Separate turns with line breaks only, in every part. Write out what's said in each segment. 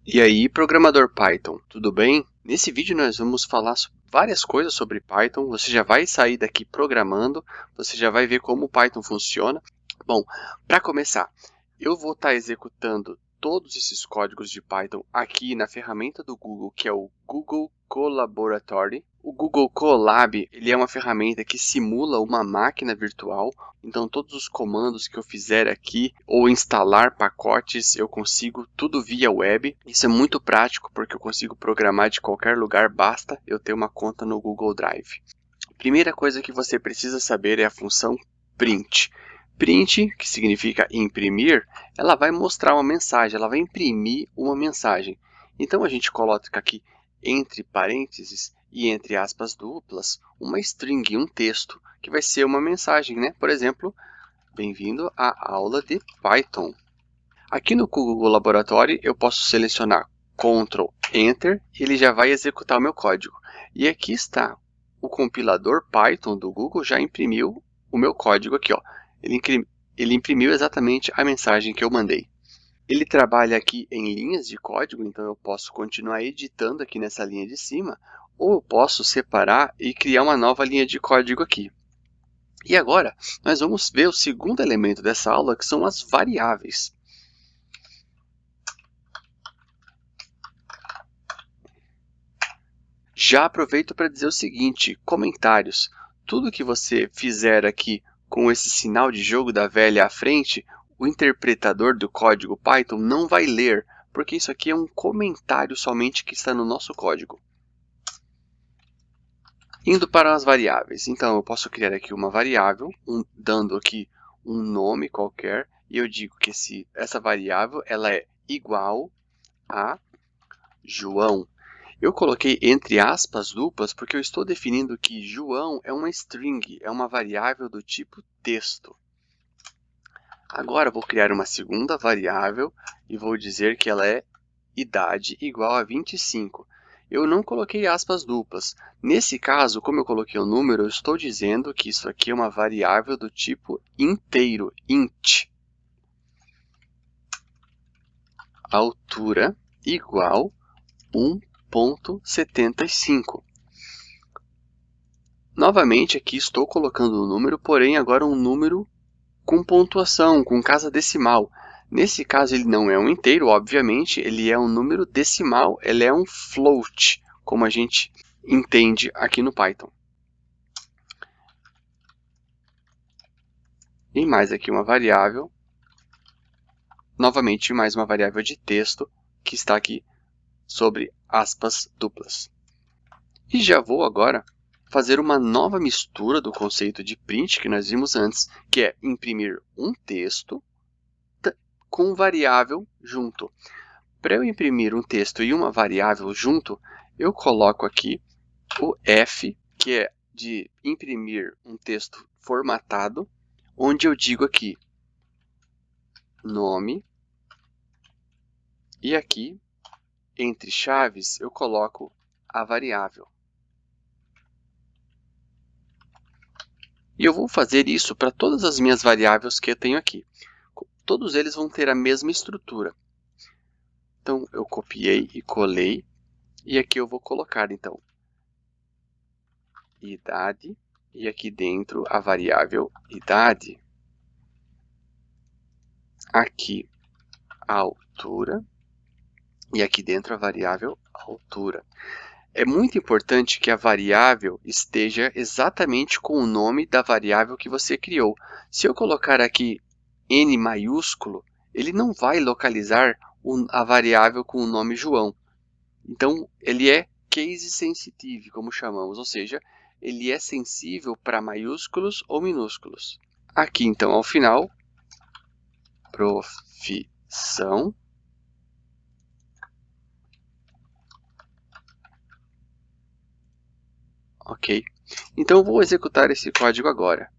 E aí, programador Python, tudo bem? Nesse vídeo nós vamos falar várias coisas sobre Python. Você já vai sair daqui programando, você já vai ver como o Python funciona. Bom, para começar, eu vou estar executando todos esses códigos de Python aqui na ferramenta do Google, que é o Google Colaboratory. O Google Colab, ele é uma ferramenta que simula uma máquina virtual. Então, todos os comandos que eu fizer aqui, ou instalar pacotes, eu consigo tudo via web. Isso é muito prático, porque eu consigo programar de qualquer lugar, basta eu ter uma conta no Google Drive. Primeira coisa que você precisa saber é a função print. Print, que significa imprimir, ela vai mostrar uma mensagem, ela vai imprimir uma mensagem. Então, a gente coloca aqui entre parênteses e entre aspas duplas uma string, um texto, que vai ser uma mensagem, né? Por exemplo, bem-vindo à aula de Python. Aqui no Google Laboratory eu posso selecionar Ctrl Enter e ele já vai executar o meu código. E aqui está o compilador Python do Google, já imprimiu o meu código aqui, ó. Ele imprimiu exatamente a mensagem que eu mandei. Ele trabalha aqui em linhas de código, então eu posso continuar editando aqui nessa linha de cima, ou eu posso separar e criar uma nova linha de código aqui. E agora, nós vamos ver o segundo elemento dessa aula, que são as variáveis. Já aproveito para dizer o seguinte, comentários. Tudo que você fizer aqui com esse sinal de jogo da velha à frente, o interpretador do código Python não vai ler, porque isso aqui é um comentário somente que está no nosso código. Indo para as variáveis, então eu posso criar aqui uma variável, dando aqui um nome qualquer, e eu digo que essa variável ela é igual a João. Eu coloquei entre aspas duplas porque eu estou definindo que João é uma string, é uma variável do tipo texto. Agora vou criar uma segunda variável e vou dizer que ela é idade igual a 25. Eu não coloquei aspas duplas. Nesse caso, como eu coloquei o número, eu estou dizendo que isso aqui é uma variável do tipo inteiro, int. Altura igual 1,75. Novamente, aqui estou colocando um número, porém agora um número com pontuação, com casa decimal. Nesse caso, ele não é um inteiro, obviamente, ele é um número decimal, ele é um float, como a gente entende aqui no Python. E mais aqui uma variável, novamente mais uma variável de texto, que está aqui sobre aspas duplas. E já vou agora fazer uma nova mistura do conceito de print que nós vimos antes, que é imprimir um texto com variável junto. Para eu imprimir um texto e uma variável junto, eu coloco aqui o F, que é de imprimir um texto formatado, onde eu digo aqui nome, e aqui, entre chaves, eu coloco a variável. E eu vou fazer isso para todas as minhas variáveis que eu tenho aqui. Todos eles vão ter a mesma estrutura. Então, eu copiei e colei. E aqui eu vou colocar, então, idade. E aqui dentro a variável idade. Aqui a altura. E aqui dentro a variável altura. É muito importante que a variável esteja exatamente com o nome da variável que você criou. Se eu colocar aqui N maiúsculo, ele não vai localizar a variável com o nome João. Então, ele é case sensitive, como chamamos, ou seja, ele é sensível para maiúsculos ou minúsculos. Aqui, então, ao final, profissão. Ok. Então, eu vou executar esse código agora.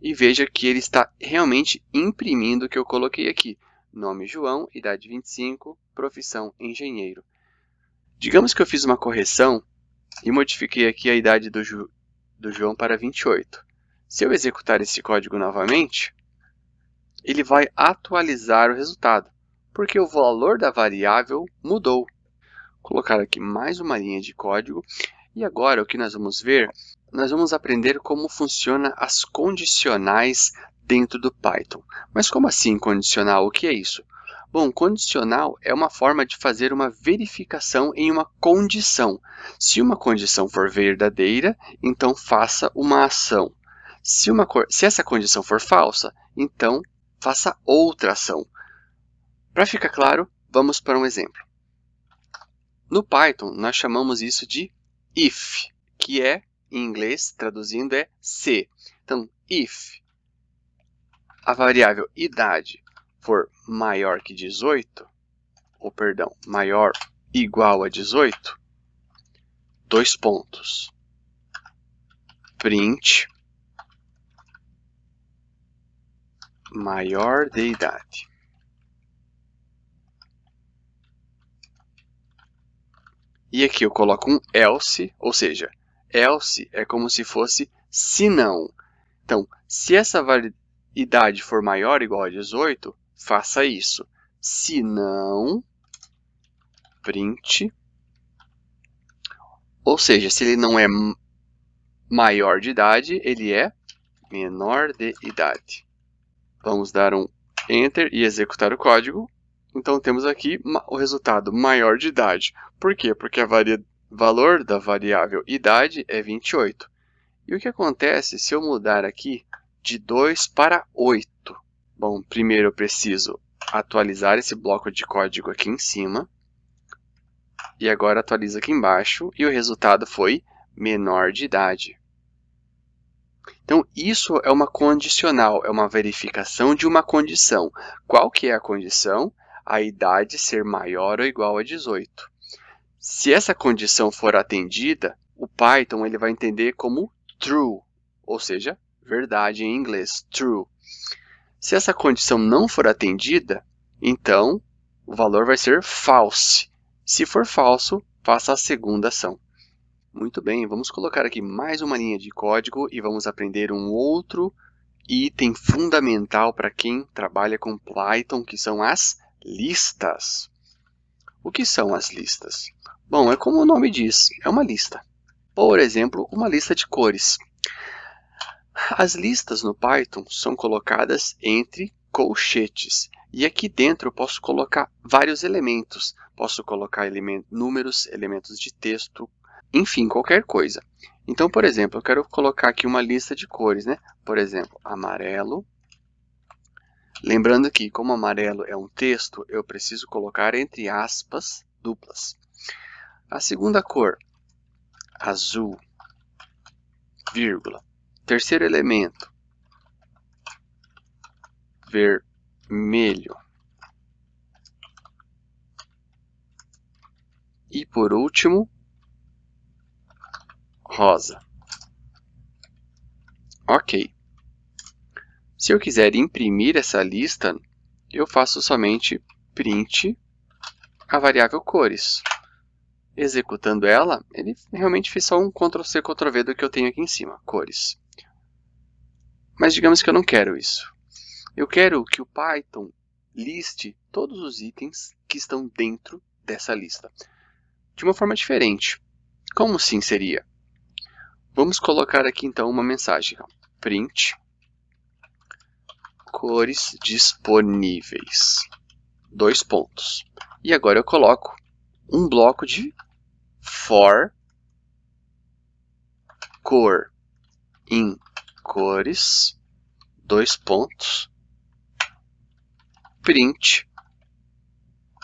E veja que ele está realmente imprimindo o que eu coloquei aqui. Nome João, idade 25, profissão engenheiro. Digamos que eu fiz uma correção e modifiquei aqui a idade do João para 28. Se eu executar esse código novamente, ele vai atualizar o resultado. Porque o valor da variável mudou. Vou colocar aqui mais uma linha de código. E agora o que nós vamos ver? Nós vamos aprender como funciona as condicionais dentro do Python. Mas como assim condicional? O que é isso? Bom, condicional é uma forma de fazer uma verificação em uma condição. Se uma condição for verdadeira, então faça uma ação. Se essa condição for falsa, então faça outra ação. Para ficar claro, vamos para um exemplo. No Python, nós chamamos isso de if, que é, em inglês, traduzindo, é se. Então, if a variável idade for maior que 18, ou perdão, maior igual a 18, dois pontos, print maior de idade. E aqui eu coloco um else, ou seja, else é como se fosse se não. Então, se essa idade for maior ou igual a 18, faça isso. Se não, print. Ou seja, se ele não é maior de idade, ele é menor de idade. Vamos dar um Enter e executar o código. Então temos aqui o resultado maior de idade. Por quê? Porque o valor da variável idade é 28. E o que acontece se eu mudar aqui de 2 para 8? Bom, primeiro eu preciso atualizar esse bloco de código aqui em cima. E agora atualiza aqui embaixo. E o resultado foi menor de idade. Então, isso é uma condicional, é uma verificação de uma condição. Qual que é a condição? A idade ser maior ou igual a 18. Se essa condição for atendida, o Python ele vai entender como true, ou seja, verdade em inglês, true. Se essa condição não for atendida, então o valor vai ser false. Se for falso, faça a segunda ação. Muito bem, vamos colocar aqui mais uma linha de código e vamos aprender um outro item fundamental para quem trabalha com Python, que são as listas. O que são as listas? Bom, é como o nome diz, é uma lista. Por exemplo, uma lista de cores. As listas no Python são colocadas entre colchetes. E aqui dentro eu posso colocar vários elementos. Posso colocar números, elementos de texto, enfim, qualquer coisa. Então, por exemplo, eu quero colocar aqui uma lista de cores, né? Por exemplo, amarelo. Lembrando que, como amarelo é um texto, eu preciso colocar entre aspas duplas. A segunda cor, azul, vírgula. Terceiro elemento, vermelho. E por último, rosa. Ok. Se eu quiser imprimir essa lista, eu faço somente print a variável cores. Executando ela, ele realmente fez só um Ctrl+C, Ctrl+V do que eu tenho aqui em cima, cores. Mas digamos que eu não quero isso. Eu quero que o Python liste todos os itens que estão dentro dessa lista. De uma forma diferente. Como sim seria? Vamos colocar aqui então uma mensagem. Print cores disponíveis. Dois pontos. E agora eu coloco um bloco de for cor em cores, dois pontos, print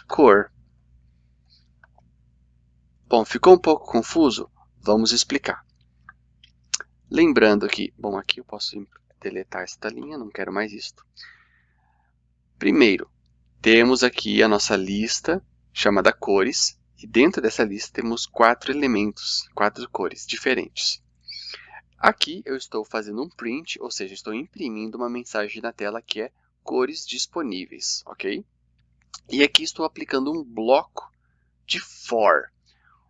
cor. Bom, ficou um pouco confuso? Vamos explicar. Lembrando que, bom, aqui eu posso deletar esta linha, não quero mais isto. Primeiro, temos aqui a nossa lista chamada cores, e dentro dessa lista temos 4 elementos, 4 cores diferentes. Aqui eu estou fazendo um print, ou seja, estou imprimindo uma mensagem na tela que é cores disponíveis, ok? E aqui estou aplicando um bloco de for.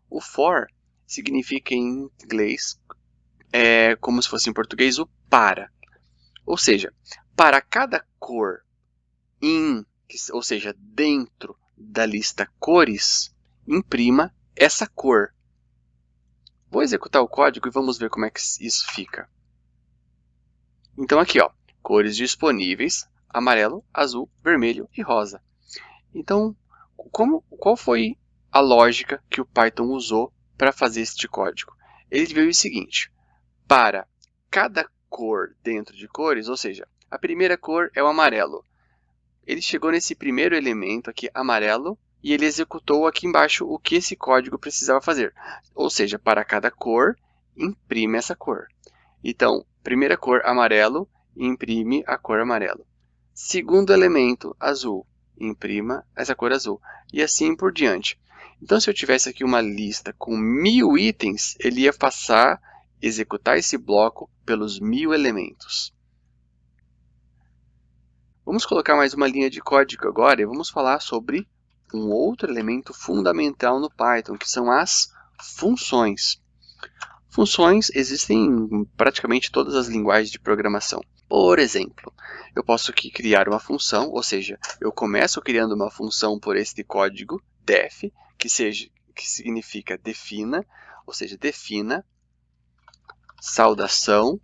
O for significa em inglês, como se fosse em português, o para. Ou seja, para cada cor em ou seja, dentro da lista cores, imprima essa cor. Vou executar o código e vamos ver como é que isso fica. Então aqui, ó, cores disponíveis, amarelo, azul, vermelho e rosa. Então, qual foi a lógica que o Python usou para fazer este código? Ele viu o seguinte: para cada cor dentro de cores, ou seja, a primeira cor é o amarelo. Ele chegou nesse primeiro elemento aqui, amarelo, e ele executou aqui embaixo o que esse código precisava fazer. Ou seja, para cada cor, imprime essa cor. Então, primeira cor, amarelo, imprime a cor amarelo. Segundo elemento, azul, imprima essa cor azul. E assim por diante. Então, se eu tivesse aqui uma lista com 1000 itens, ele ia executar esse bloco pelos 1000 elementos. Vamos colocar mais uma linha de código agora e vamos falar sobre um outro elemento fundamental no Python, que são as funções. Funções existem em praticamente todas as linguagens de programação. Por exemplo, eu posso aqui criar uma função, ou seja, eu começo criando uma função por este código def, que significa defina, ou seja, defina, saudação.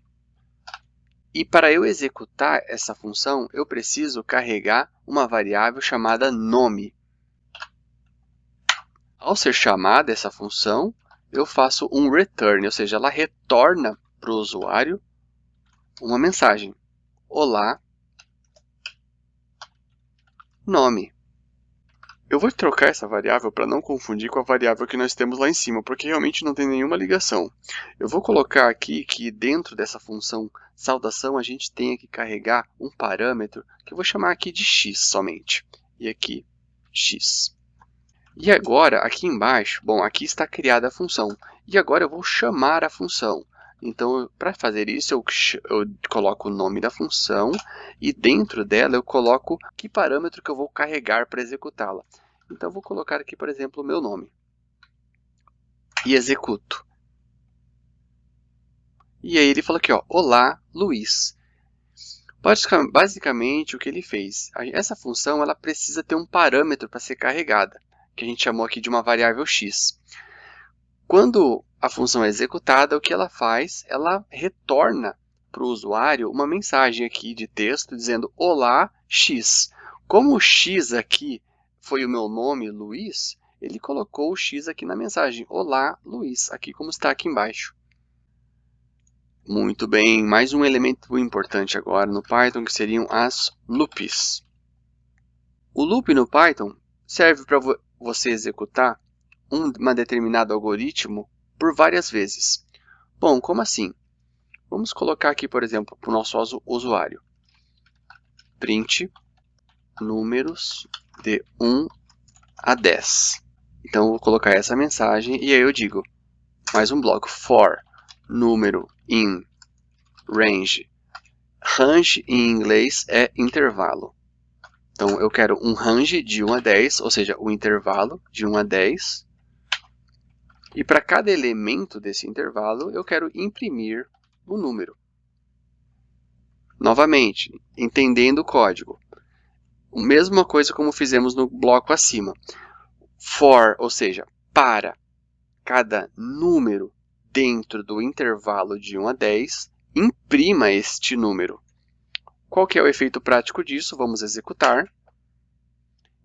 E para eu executar essa função, eu preciso carregar uma variável chamada nome. Ao ser chamada essa função, eu faço um return, ou seja, ela retorna para o usuário uma mensagem. Olá, nome. Eu vou trocar essa variável para não confundir com a variável que nós temos lá em cima, porque realmente não tem nenhuma ligação. Eu vou colocar aqui que dentro dessa função saudação a gente tem que carregar um parâmetro que eu vou chamar aqui de x somente. E aqui, x. E agora, aqui embaixo, bom, aqui está criada a função. E agora eu vou chamar a função. Então, para fazer isso, eu coloco o nome da função e dentro dela eu coloco que parâmetro que eu vou carregar para executá-la. Então, eu vou colocar aqui, por exemplo, o meu nome. E executo. E aí ele falou aqui, ó, olá, Luiz. Basicamente, o que ele fez? Essa função ela precisa ter um parâmetro para ser carregada, que a gente chamou aqui de uma variável x. Quando a função é executada, o que ela faz? Ela retorna para o usuário uma mensagem aqui de texto dizendo olá, x. Como o x aqui foi o meu nome, Luiz, ele colocou o x aqui na mensagem. Olá, Luiz, aqui como está aqui embaixo. Muito bem, mais um elemento importante agora no Python, que seriam as loops. O loop no Python serve para você executar um determinado algoritmo por várias vezes. Bom, como assim? Vamos colocar aqui, por exemplo, para o nosso usuário. Print números de 1 a 10. Então, eu vou colocar essa mensagem e aí eu digo, mais um bloco, for número in range. Range em inglês é intervalo. Então, eu quero um range de 1 a 10, ou seja, o intervalo de 1 a 10. E para cada elemento desse intervalo, eu quero imprimir o número. Novamente, entendendo o código. A mesma coisa como fizemos no bloco acima. For, ou seja, para cada número dentro do intervalo de 1 a 10, imprima este número. Qual que é o efeito prático disso? Vamos executar.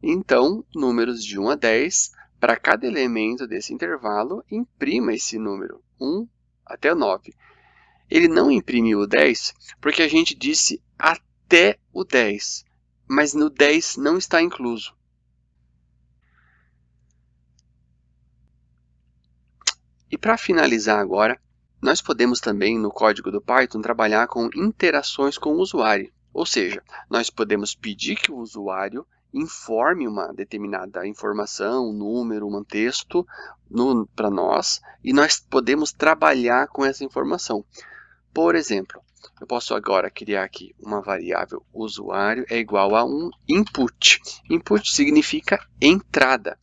Então, números de 1 a 10, para cada elemento desse intervalo, imprima esse número, 1 até 9. Ele não imprimiu o 10 porque a gente disse até o 10, mas no 10 não está incluso. E para finalizar agora, nós podemos também no código do Python trabalhar com interações com o usuário. Ou seja, nós podemos pedir que o usuário informe uma determinada informação, um número, um texto para nós e nós podemos trabalhar com essa informação. Por exemplo, eu posso agora criar aqui uma variável usuário é igual a um input. Input significa entrada.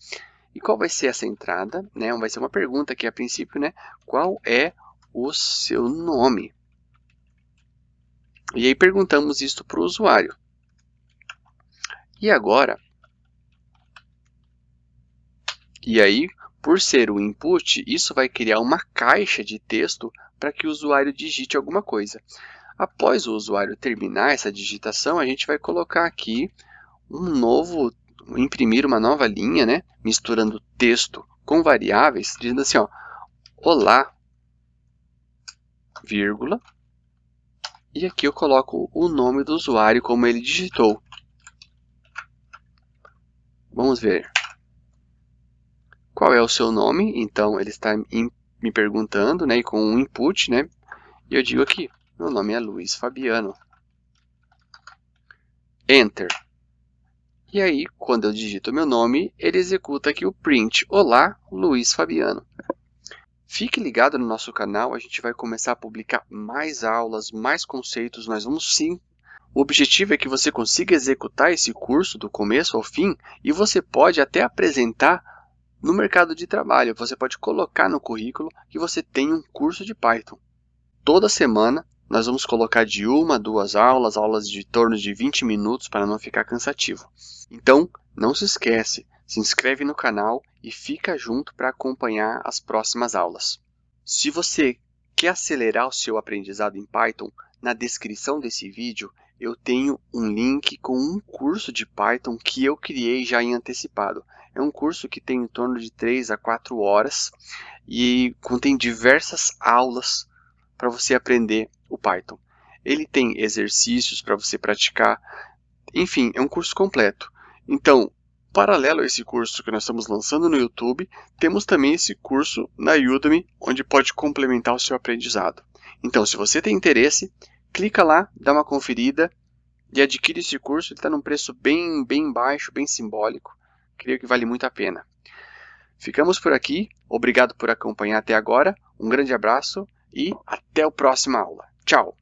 E qual vai ser essa entrada? Vai ser uma pergunta aqui a princípio, qual é o seu nome? E aí perguntamos isso para o usuário. E agora, por ser o input, isso vai criar uma caixa de texto para que o usuário digite alguma coisa. Após o usuário terminar essa digitação, a gente vai colocar aqui imprimir uma nova linha, né, misturando texto com variáveis, dizendo assim, ó, olá, vírgula, e aqui eu coloco o nome do usuário como ele digitou. Vamos ver. Qual é o seu nome? Então, ele está me perguntando, né, e com um input, né, e eu digo aqui, meu nome é Luiz Fabiano. Enter. E aí, quando eu digito meu nome, ele executa aqui o print. Olá, Luiz Fabiano. Fique ligado no nosso canal, a gente vai começar a publicar mais aulas, mais conceitos, nós vamos sim. O objetivo é que você consiga executar esse curso do começo ao fim e você pode até apresentar no mercado de trabalho. Você pode colocar no currículo que você tem um curso de Python. Toda semana nós vamos colocar de 1 a 2 aulas de torno de 20 minutos para não ficar cansativo. Então, não se esquece, se inscreve no canal e fica junto para acompanhar as próximas aulas. Se você quer acelerar o seu aprendizado em Python, na descrição desse vídeo eu tenho um link com um curso de Python que eu criei já em antecipado. É um curso que tem em torno de 3 a 4 horas e contém diversas aulas para você aprender o Python. Ele tem exercícios para você praticar, enfim, é um curso completo. Então, paralelo a esse curso que nós estamos lançando no YouTube, temos também esse curso na Udemy, onde pode complementar o seu aprendizado. Então, se você tem interesse, clica lá, dá uma conferida e adquire esse curso. Ele está num preço bem baixo, bem simbólico. Creio que vale muito a pena. Ficamos por aqui. Obrigado por acompanhar até agora. Um grande abraço e até a próxima aula. Tchau!